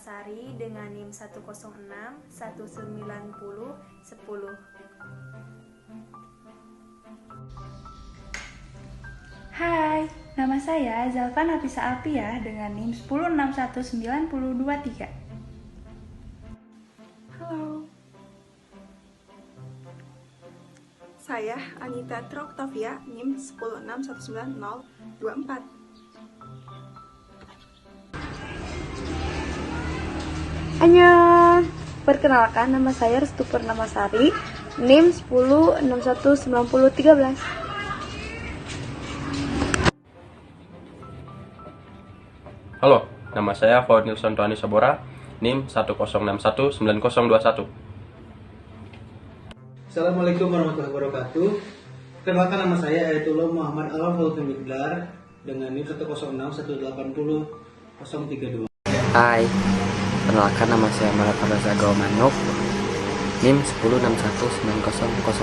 Purnamasari dengan NIM 106191010. Hai, nama saya Zalfan Hafisa Apia dengan NIM 1061923. Halo. Saya Anita Troktavia, NIM 1061924. Annyeong, perkenalkan nama saya Restu Purnamasari, NIM 1061913. Halo, nama saya Faud Nilson Tuani Sabora, NIM 1061921. Assalamualaikum warahmatullahi wabarakatuh. Perkenalkan nama saya Ayatullah Muhammad Al-Faudul Midlar dengan NIM 106148032. Hai, perkenalkan nama saya Malaka Raza Manuk, NIM 1061906.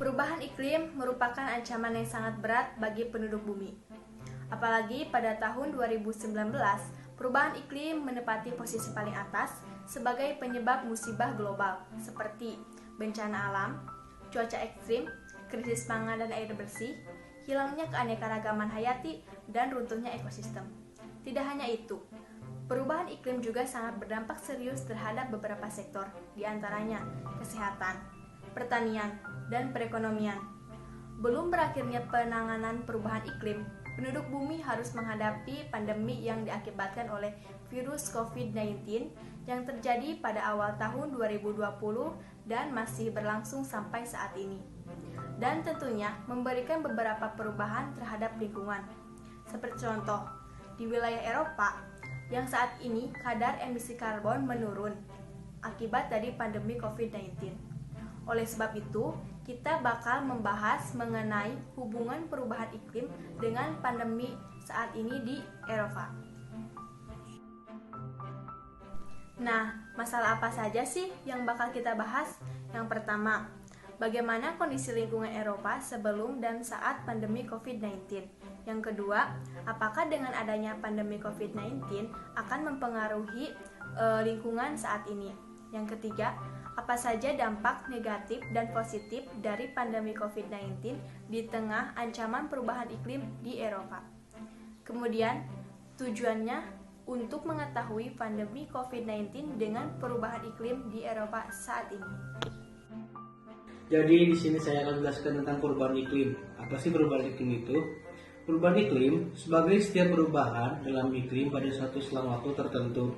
Perubahan iklim merupakan ancaman yang sangat berat bagi penduduk bumi. Apalagi pada tahun 2019, perubahan iklim menempati posisi paling atas sebagai penyebab musibah global seperti bencana alam, cuaca ekstrim, krisis pangan dan air bersih, hilangnya keanekaragaman hayati, dan runtuhnya ekosistem. Tidak hanya itu, perubahan iklim juga sangat berdampak serius terhadap beberapa sektor, diantaranya kesehatan, pertanian, dan perekonomian. Belum berakhirnya penanganan perubahan iklim, penduduk bumi harus menghadapi pandemi yang diakibatkan oleh virus COVID-19 yang terjadi pada awal tahun 2020 dan masih berlangsung sampai saat ini. Dan tentunya memberikan beberapa perubahan terhadap lingkungan. Seperti contoh, di wilayah Eropa yang saat ini kadar emisi karbon menurun akibat dari pandemi COVID-19. Oleh sebab itu, kita bakal membahas mengenai hubungan perubahan iklim dengan pandemi saat ini di Eropa. Nah, masalah apa saja sih yang bakal kita bahas? Yang pertama, bagaimana kondisi lingkungan Eropa sebelum dan saat pandemi COVID-19? Yang kedua, apakah dengan adanya pandemi COVID-19 akan mempengaruhi lingkungan saat ini? Yang ketiga, apa saja dampak negatif dan positif dari pandemi COVID-19 di tengah ancaman perubahan iklim di Eropa? Kemudian, tujuannya untuk mengetahui pandemi COVID-19 dengan perubahan iklim di Eropa saat ini. Jadi di sini saya akan jelaskan tentang perubahan iklim. Apa sih perubahan iklim itu? Perubahan iklim sebagai setiap perubahan dalam iklim pada suatu selang waktu tertentu.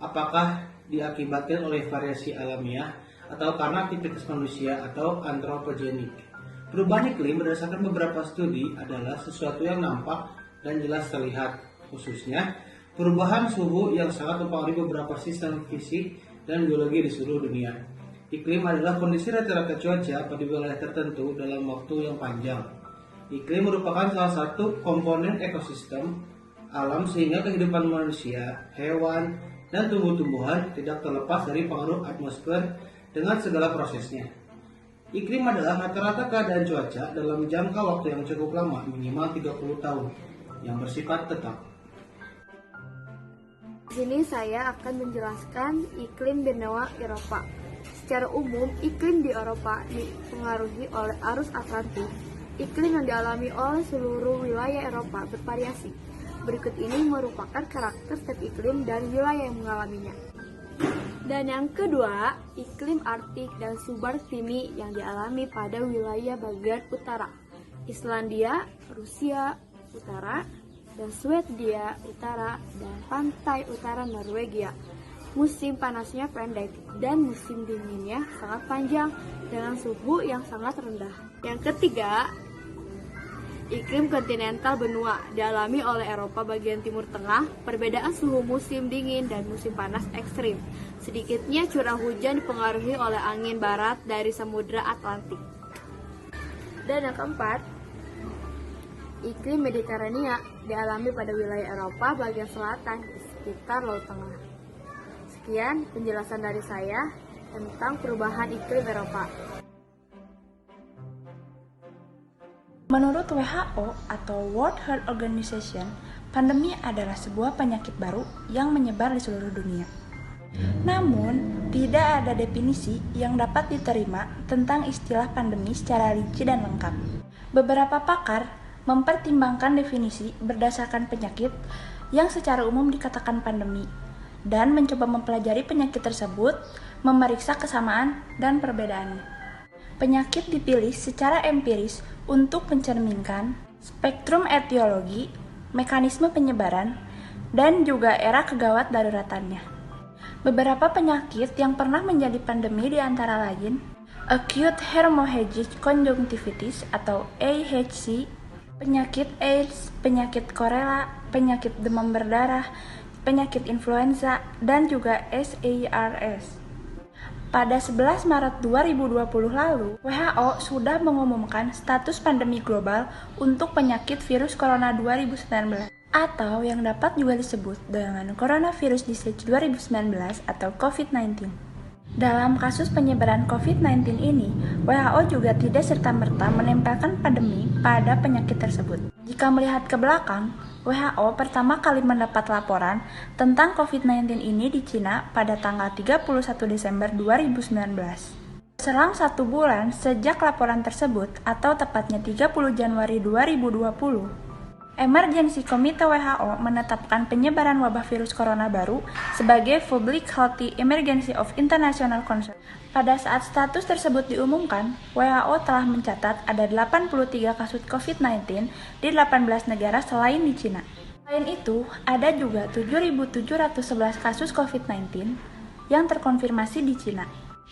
Apakah diakibatkan oleh variasi alamiah atau karena aktivitas manusia atau antropogenik. Perubahan iklim berdasarkan beberapa studi adalah sesuatu yang nampak dan jelas terlihat, khususnya perubahan suhu yang sangat mempengaruhi beberapa sistem fisik dan biologi di seluruh dunia. Iklim adalah kondisi rata-rata cuaca pada wilayah tertentu dalam waktu yang panjang. Iklim merupakan salah satu komponen ekosistem alam sehingga kehidupan manusia, hewan, dan tumbuh-tumbuhan tidak terlepas dari pengaruh atmosfer dengan segala prosesnya. Iklim adalah rata-rata keadaan cuaca dalam jangka waktu yang cukup lama, minimal 30 tahun, yang bersifat tetap. Di sini saya akan menjelaskan iklim benua Eropa. Secara umum, iklim di Eropa dipengaruhi oleh arus Atlantik. Iklim yang dialami oleh seluruh wilayah Eropa bervariasi. Berikut ini merupakan karakter setiap iklim dan wilayah yang mengalaminya. Dan yang kedua, iklim Arktik dan subarktimi yang dialami pada wilayah bagian utara, Islandia, Rusia Utara, dan Swedia Utara, dan pantai utara Norwegia. Musim panasnya pendek dan musim dinginnya sangat panjang dengan suhu yang sangat rendah. Yang ketiga, iklim kontinental benua dialami oleh Eropa bagian timur tengah, perbedaan suhu musim dingin dan musim panas ekstrim. Sedikitnya curah hujan dipengaruhi oleh angin barat dari Samudra Atlantik. Dan yang keempat, iklim Mediterania dialami pada wilayah Eropa bagian selatan di sekitar Laut Tengah. Sekian penjelasan dari saya. tentang perubahan iklim Eropa. Menurut WHO atau World Health Organization, pandemi adalah sebuah penyakit baru yang menyebar di seluruh dunia. Namun, tidak ada definisi yang dapat diterima tentang istilah pandemi secara rinci dan lengkap. Beberapa pakar mempertimbangkan definisi berdasarkan penyakit yang secara umum dikatakan pandemi dan mencoba mempelajari penyakit tersebut, memeriksa kesamaan dan perbedaannya. Penyakit dipilih secara empiris untuk mencerminkan spektrum etiologi, mekanisme penyebaran, dan juga era kegawat daruratannya. Beberapa penyakit yang pernah menjadi pandemi di antara lain acute hemorrhagic conjunctivitis atau AHC, penyakit AIDS, penyakit korela, penyakit demam berdarah, penyakit influenza, dan juga SARS. Pada 11 Maret 2020 lalu, WHO sudah mengumumkan status pandemi global untuk penyakit virus corona 2019 atau yang dapat juga disebut dengan Coronavirus Disease 2019 atau COVID-19. Dalam kasus penyebaran COVID-19 ini, WHO juga tidak serta-merta menempelkan pandemi pada penyakit tersebut. Jika melihat ke belakang, WHO pertama kali mendapat laporan tentang COVID-19 ini di Cina pada tanggal 31 Desember 2019. Selang 1 bulan sejak laporan tersebut, atau tepatnya 30 Januari 2020, Emergency Committee WHO menetapkan penyebaran wabah virus corona baru sebagai Public Health Emergency of International Concern. Pada saat status tersebut diumumkan, WHO telah mencatat ada 83 kasus COVID-19 di 18 negara selain di Cina. Selain itu, ada juga 7.711 kasus COVID-19 yang terkonfirmasi di Cina.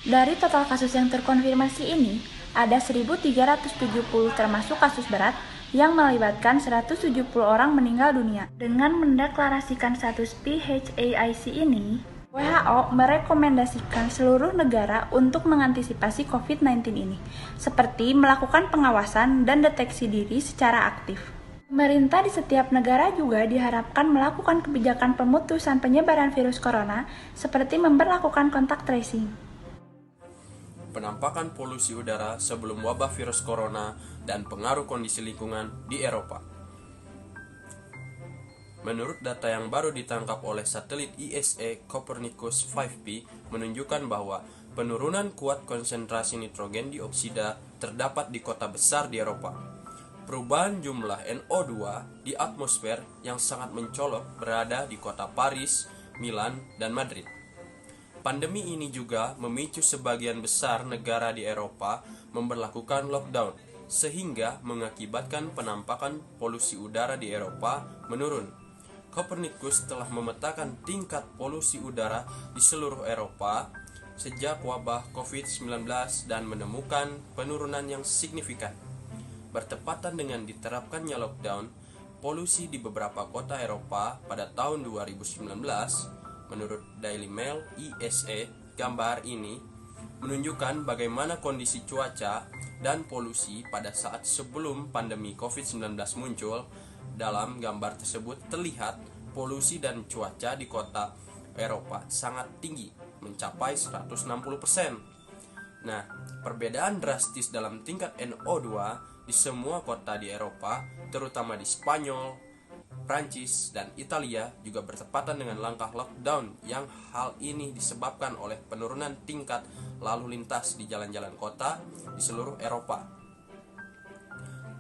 Dari total kasus yang terkonfirmasi ini, ada 1.370 termasuk kasus berat yang melibatkan 170 orang meninggal dunia. Dengan mendeklarasikan status PHAIC ini, WHO merekomendasikan seluruh negara untuk mengantisipasi COVID-19 ini, seperti melakukan pengawasan dan deteksi diri secara aktif. Pemerintah di setiap negara juga diharapkan melakukan kebijakan pemutusan penyebaran virus corona, seperti memberlakukan kontak tracing. Penampakan polusi udara sebelum wabah virus corona dan pengaruh kondisi lingkungan di Eropa. Menurut data yang baru ditangkap oleh satelit ESA Copernicus 5P menunjukkan bahwa penurunan kuat konsentrasi nitrogen dioksida terdapat di kota besar di Eropa. Perubahan jumlah NO2 di atmosfer yang sangat mencolok berada di kota Paris, Milan, dan Madrid. Pandemi ini juga memicu sebagian besar negara di Eropa memberlakukan lockdown, sehingga mengakibatkan penampakan polusi udara di Eropa menurun. Copernicus telah memetakan tingkat polusi udara di seluruh Eropa sejak wabah COVID-19 dan menemukan penurunan yang signifikan. Bertepatan dengan diterapkannya lockdown, polusi di beberapa kota Eropa pada tahun 2019, menurut Daily Mail ESA, gambar ini menunjukkan bagaimana kondisi cuaca dan polusi pada saat sebelum pandemi COVID-19 muncul. Dalam gambar tersebut terlihat polusi dan cuaca di kota Eropa sangat tinggi, mencapai 160%. Nah, perbedaan drastis dalam tingkat NO2 di semua kota di Eropa, terutama di Spanyol, Prancis, dan Italia juga bertepatan dengan langkah lockdown yang hal ini disebabkan oleh penurunan tingkat lalu lintas di jalan-jalan kota di seluruh Eropa.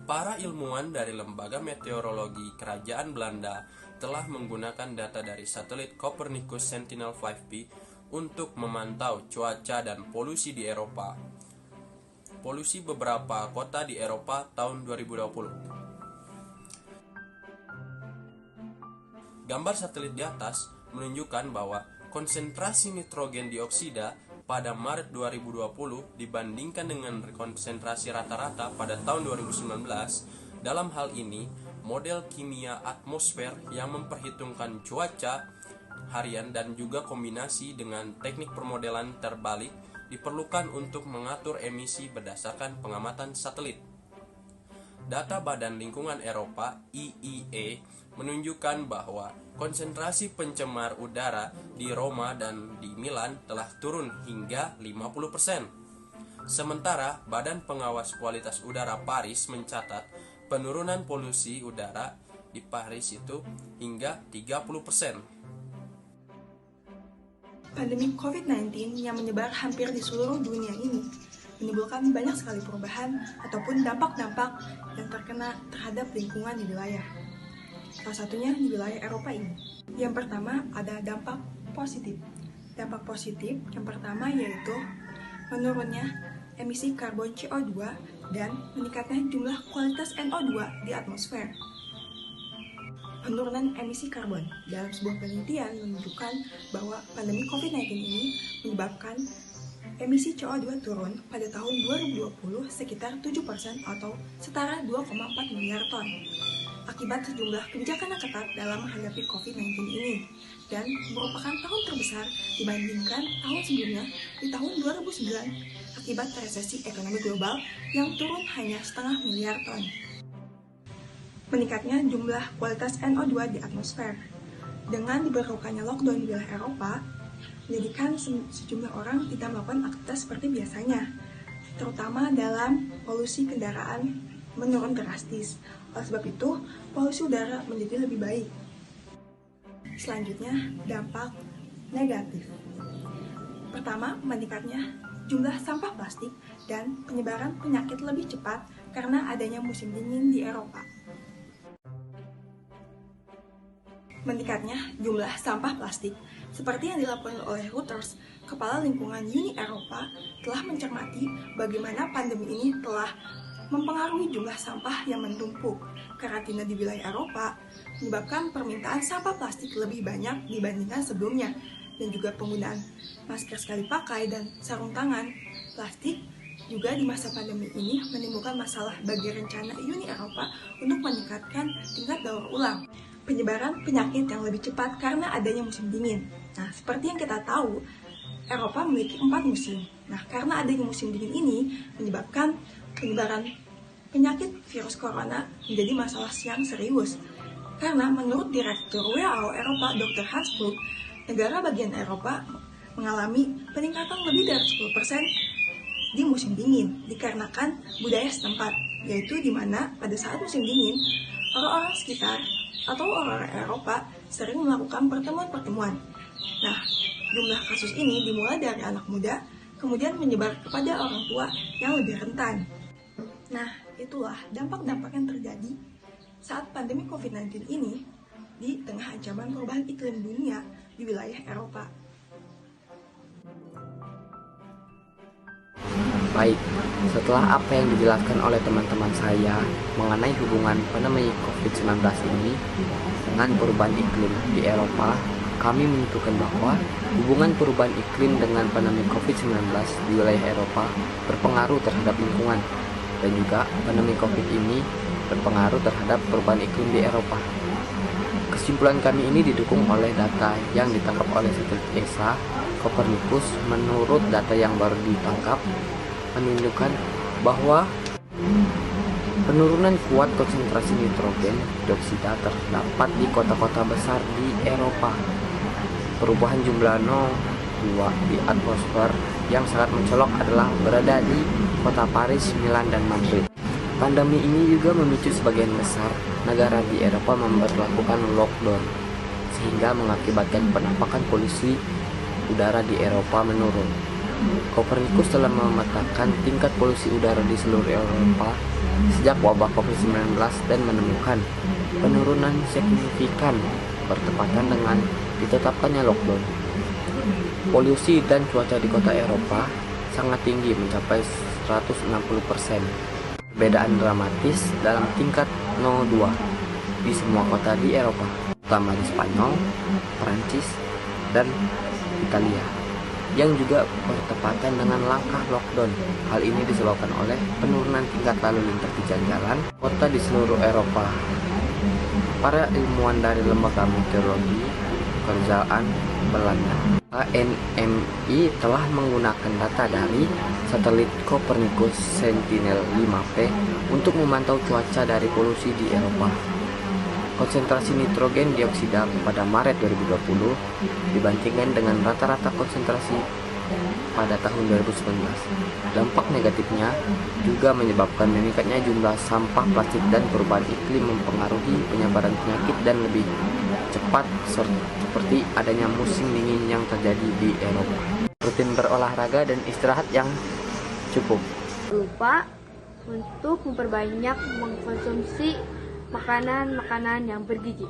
Para ilmuwan dari Lembaga Meteorologi Kerajaan Belanda telah menggunakan data dari satelit Copernicus Sentinel-5P untuk memantau cuaca dan polusi di Eropa. Polusi beberapa kota di Eropa tahun 2020. Gambar satelit di atas menunjukkan bahwa konsentrasi nitrogen dioksida pada Maret 2020 dibandingkan dengan konsentrasi rata-rata pada tahun 2019. Dalam hal ini, model kimia atmosfer yang memperhitungkan cuaca harian dan juga kombinasi dengan teknik permodelan terbalik diperlukan untuk mengatur emisi berdasarkan pengamatan satelit. Data Badan Lingkungan Eropa (IEA) menunjukkan bahwa konsentrasi pencemar udara di Roma dan di Milan telah turun hingga 50%. Sementara Badan Pengawas Kualitas Udara Paris mencatat penurunan polusi udara di Paris itu hingga 30%. Pandemi COVID-19 yang menyebar hampir di seluruh dunia ini menimbulkan banyak sekali perubahan ataupun dampak-dampak yang terkena terhadap lingkungan di wilayah. Salah satunya di wilayah Eropa ini. Yang pertama ada dampak positif. Dampak positif yang pertama yaitu menurunnya emisi karbon CO2 dan meningkatnya jumlah kualitas NO2 di atmosfer. Penurunan emisi karbon dalam sebuah penelitian menunjukkan bahwa pandemi COVID-19 ini menyebabkan emisi CO2 turun pada tahun 2020 sekitar 7% atau setara 2,4 miliar ton akibat sejumlah kebijakan yang ketat dalam menghadapi COVID-19 ini dan merupakan tahun terbesar dibandingkan tahun sebelumnya di tahun 2009 akibat resesi ekonomi global yang turun hanya setengah miliar ton. Meningkatnya jumlah kualitas NO2 di atmosfer dengan diberlakukannya lockdown di wilayah Eropa menjadikan sejumlah orang tidak melakukan aktivitas seperti biasanya, terutama dalam polusi kendaraan menurun drastis. Oleh sebab itu, polusi udara menjadi lebih baik. Selanjutnya, dampak negatif. Pertama, meningkatnya jumlah sampah plastik dan penyebaran penyakit lebih cepat karena adanya musim dingin di Eropa. Meningkatnya jumlah sampah plastik. Seperti yang dilakukan oleh Reuters, Kepala Lingkungan Uni Eropa telah mencermati bagaimana pandemi ini telah mempengaruhi jumlah sampah yang menumpuk. Karantina di wilayah Eropa menyebabkan permintaan sampah plastik lebih banyak dibandingkan sebelumnya, dan juga penggunaan masker sekali pakai dan sarung tangan plastik juga di masa pandemi ini menimbulkan masalah bagi rencana Uni Eropa untuk meningkatkan tingkat daur ulang. Penyebaran penyakit yang lebih cepat karena adanya musim dingin. Nah, seperti yang kita tahu, Eropa memiliki 4 musim. Nah, karena adanya musim dingin ini menyebabkan penyebaran penyakit virus corona menjadi masalah yang serius. Karena menurut Direktur WHO Eropa Dr. Hans Klug, negara bagian Eropa mengalami peningkatan lebih dari 10% di musim dingin dikarenakan budaya setempat, yaitu di mana pada saat musim dingin, orang-orang sekitar atau orang-orang Eropa sering melakukan pertemuan-pertemuan. Nah, jumlah kasus ini dimulai dari anak muda, kemudian menyebar kepada orang tua yang lebih rentan. Nah, itulah dampak-dampak yang terjadi saat pandemi COVID-19 ini di tengah ancaman perubahan iklim dunia di wilayah Eropa. Baik, setelah apa yang dijelaskan oleh teman-teman saya mengenai hubungan pandemi COVID-19 ini dengan perubahan iklim di Eropa, kami menyimpulkan bahwa hubungan perubahan iklim dengan pandemi COVID-19 di wilayah Eropa berpengaruh terhadap lingkungan, dan juga pandemi COVID ini berpengaruh terhadap perubahan iklim di Eropa. Kesimpulan kami ini didukung oleh data yang ditangkap oleh satelit ESA Copernicus. Menurut data yang baru ditangkap, menunjukkan bahwa penurunan kuat konsentrasi nitrogen dioksida terdapat di kota-kota besar di Eropa. Perubahan jumlah NO2 di atmosfer yang sangat mencolok adalah berada di kota Paris, Milan, dan Madrid. Pandemi ini juga memicu sebagian besar negara di Eropa memberlakukan lockdown, sehingga mengakibatkan penampakan polusi udara di Eropa menurun. Copernicus telah memetakan tingkat polusi udara di seluruh Eropa sejak wabah COVID-19 dan menemukan penurunan signifikan bertepatan dengan ditetapkannya lockdown. Polusi dan cuaca di kota Eropa sangat tinggi, mencapai 160%. Perbedaan dramatis dalam tingkat NO2 di semua kota di Eropa, terutama di Spanyol, Prancis, dan Italia, yang juga bertepatan dengan langkah lockdown. Hal ini disebabkan oleh penurunan tingkat lalu lintas di jalan-jalan kota di seluruh Eropa. Para ilmuwan dari lembaga meteorologi kerajaan Belanda. ANMI telah menggunakan data dari satelit Copernicus Sentinel-5P untuk memantau cuaca dari polusi di Eropa. Konsentrasi nitrogen dioksida pada Maret 2020 dibandingkan dengan rata-rata konsentrasi pada tahun 2019. Dampak negatifnya juga menyebabkan meningkatnya jumlah sampah plastik dan perubahan iklim mempengaruhi penyebaran penyakit dan lebih cepat seperti adanya musim dingin yang terjadi di Eropa. Rutin berolahraga dan istirahat yang cukup. Lupa untuk memperbanyak mengkonsumsi makanan-makanan yang bergizi.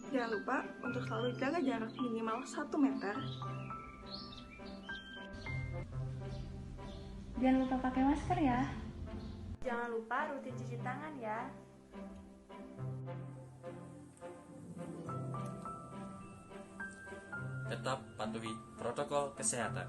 Jangan lupa untuk selalu jaga jarak minimal 1 meter. Jangan lupa pakai masker ya. Jangan lupa rutin cuci tangan ya. Tetap patuhi protokol kesehatan.